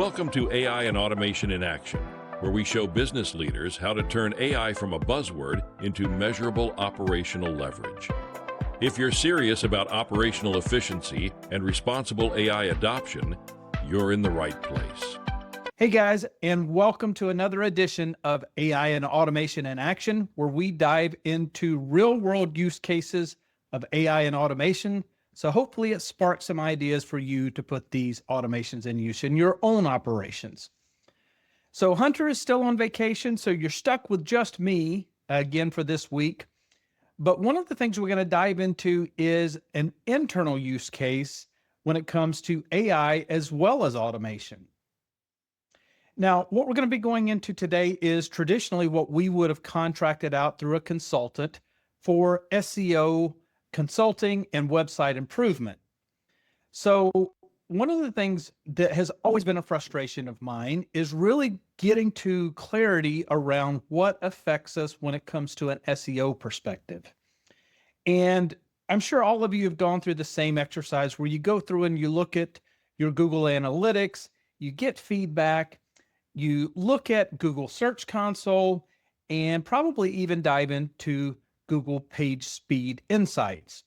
Welcome to AI and Automation in Action, where we show business leaders how to turn AI from a buzzword into measurable operational leverage. If you're serious about operational efficiency and responsible AI adoption, you're in the right place. Hey guys, and welcome to another edition of AI and Automation in Action, where we dive into real-world use cases of AI and automation. So hopefully it sparks some ideas for you to put these automations in use in your own operations. So Hunter is still on vacation, so you're stuck with just me again for this week. But one of the things we're going to dive into is an internal use case when it comes to AI as well as automation. Now, what we're going to be going into today is traditionally what we would have contracted out through a consultant for SEO consulting and website improvement. So one of the things that has always been a frustration of mine is really getting to clarity around what affects us when it comes to an SEO perspective. And I'm sure all of you have gone through the same exercise where you go through and you look at your Google Analytics, you get feedback, you look at Google Search Console, and probably even dive into Google PageSpeed Insights.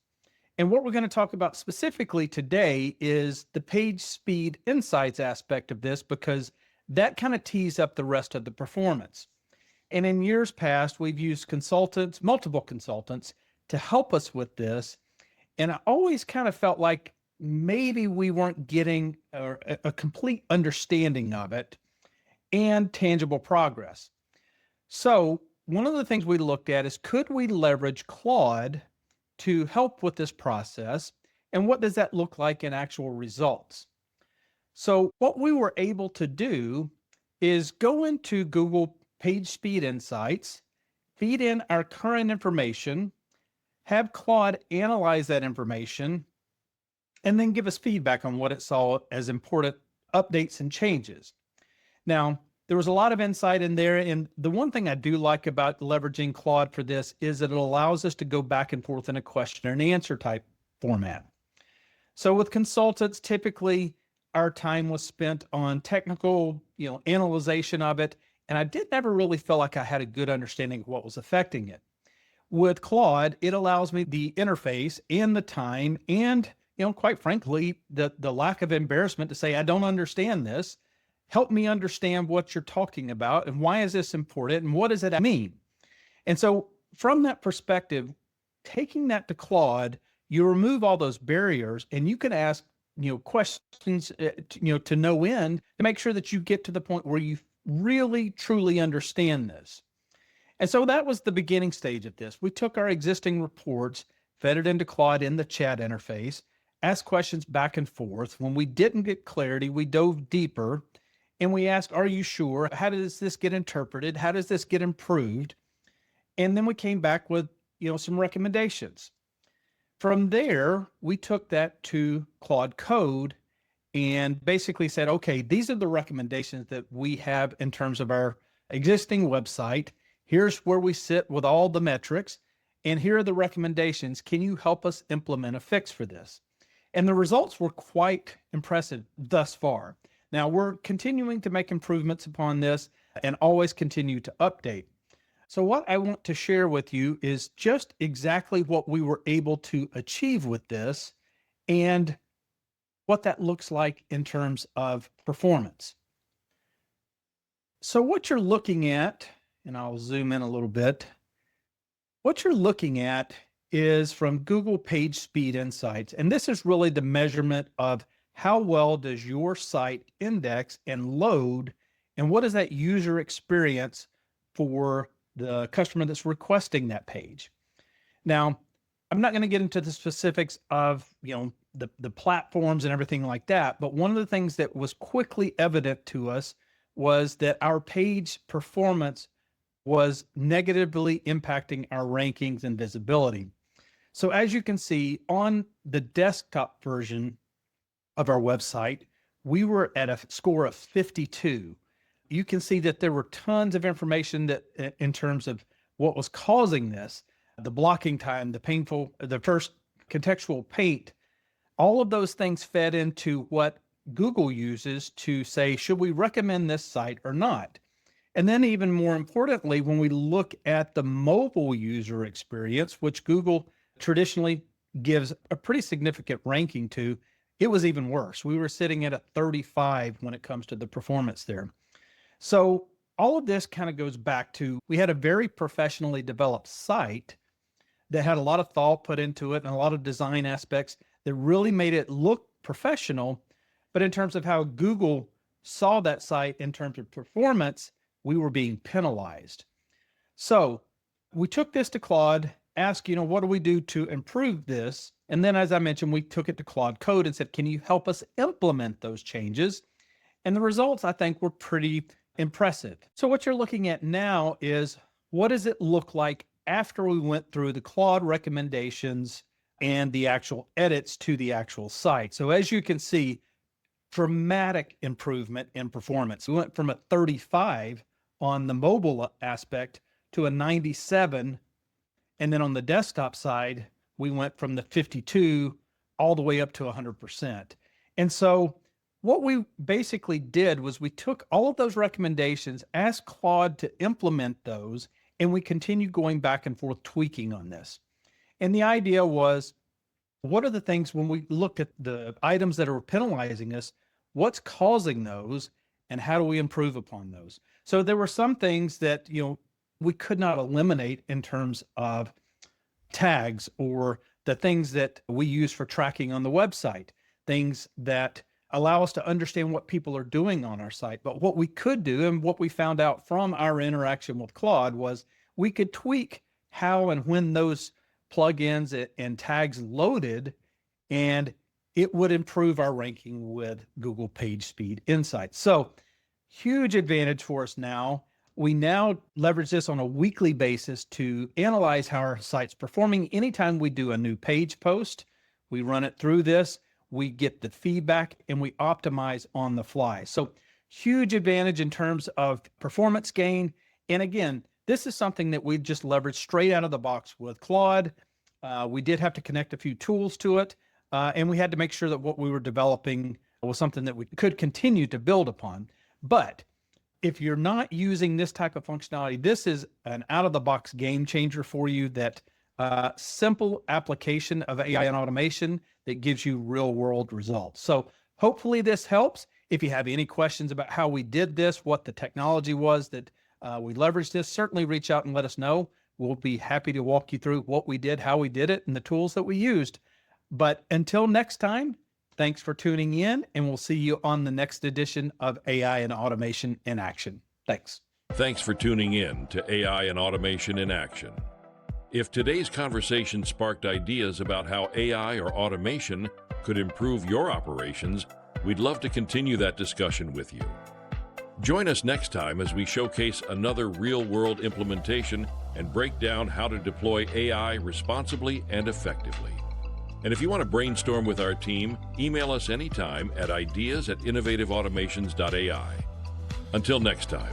And what we're going to talk about specifically today is the PageSpeed Insights aspect of this, because that kind of tees up the rest of the performance. And in years past, we've used consultants, multiple consultants, to help us with this. And I always kind of felt like maybe we weren't getting a complete understanding of it and tangible progress. So one of the things we looked at is, could we leverage Claude to help with this process? And what does that look like in actual results? So what we were able to do is go into Google PageSpeed Insights, feed in our current information, have Claude analyze that information, and then give us feedback on what it saw as important updates and changes. Now, there was a lot of insight in there, and the one thing I do like about leveraging Claude for this is that it allows us to go back and forth in a question and answer type format. So with consultants, typically our time was spent on technical, analyzation of it, and I did never really feel like I had a good understanding of what was affecting it. With Claude, it allows me the interface and the time and, quite frankly, the lack of embarrassment to say, I don't understand this. Help me understand what you're talking about and why is this important and what does it mean? And so from that perspective, taking that to Claude, you remove all those barriers and you can ask, questions, to no end to make sure that you get to the point where you really, truly understand this. And so that was the beginning stage of this. We took our existing reports, fed it into Claude in the chat interface, asked questions back and forth. When we didn't get clarity, we dove deeper. And we asked, are you sure? How does this get interpreted? How does this get improved? And then we came back with, some recommendations. From there, we took that to Claude Code and basically said, okay, these are the recommendations that we have in terms of our existing website. Here's where we sit with all the metrics. And here are the recommendations. Can you help us implement a fix for this? And the results were quite impressive thus far. Now, we're continuing to make improvements upon this and always continue to update. So what I want to share with you is just exactly what we were able to achieve with this and what that looks like in terms of performance. So what you're looking at, and I'll zoom in a little bit, what you're looking at is from Google PageSpeed Insights. And this is really the measurement of how well does your site index and load, and what is that user experience for the customer that's requesting that page? Now, I'm not going to get into the specifics of, the platforms and everything like that, but one of the things that was quickly evident to us was that our page performance was negatively impacting our rankings and visibility. So as you can see on the desktop version of our website, we were at a score of 52. You can see that there were tons of information that in terms of what was causing this, the blocking time, the first contextual paint, all of those things fed into what Google uses to say, should we recommend this site or not? And then even more importantly, when we look at the mobile user experience, which Google traditionally gives a pretty significant ranking to, it was even worse. We were sitting at a 35 when it comes to the performance there. So all of this kind of goes back to, we had a very professionally developed site that had a lot of thought put into it and a lot of design aspects that really made it look professional. But in terms of how Google saw that site in terms of performance, we were being penalized. So we took this to Claude, asked, what do we do to improve this? And then, as I mentioned, we took it to Claude Code and said, can you help us implement those changes? And the results, I think, were pretty impressive. So what you're looking at now is, what does it look like after we went through the Claude recommendations and the actual edits to the actual site? So as you can see, dramatic improvement in performance. We went from a 35 on the mobile aspect to a 97. And then on the desktop side, we went from the 52 all the way up to 100%. And so what we basically did was we took all of those recommendations, asked Claude to implement those, and we continued going back and forth tweaking on this. And the idea was, what are the things when we look at the items that are penalizing us, what's causing those, and how do we improve upon those? So there were some things that, we could not eliminate in terms of tags or the things that we use for tracking on the website, things that allow us to understand what people are doing on our site. But what we could do, and what we found out from our interaction with Claude, was we could tweak how and when those plugins and tags loaded, and it would improve our ranking with Google PageSpeed Insights. So huge advantage for us now. We now leverage this on a weekly basis to analyze how our site's performing. Anytime we do a new page post, we run it through this, we get the feedback, and we optimize on the fly. So huge advantage in terms of performance gain. And again, this is something that we just leveraged straight out of the box with Claude. We did have to connect a few tools to it, and we had to make sure that what we were developing was something that we could continue to build upon. But if you're not using this type of functionality, this is an out-of-the-box game changer for you, that simple application of AI and automation that gives you real-world results. So hopefully this helps. If you have any questions about how we did this, what the technology was that we leveraged this, certainly reach out and let us know. We'll be happy to walk you through what we did, how we did it, and the tools that we used. But until next time, thanks for tuning in, and we'll see you on the next edition of AI and Automation in Action. Thanks. Thanks for tuning in to AI and Automation in Action. If today's conversation sparked ideas about how AI or automation could improve your operations, we'd love to continue that discussion with you. Join us next time as we showcase another real-world implementation and break down how to deploy AI responsibly and effectively. And if you want to brainstorm with our team, email us anytime at ideas@innovativeautomations.ai. Until next time.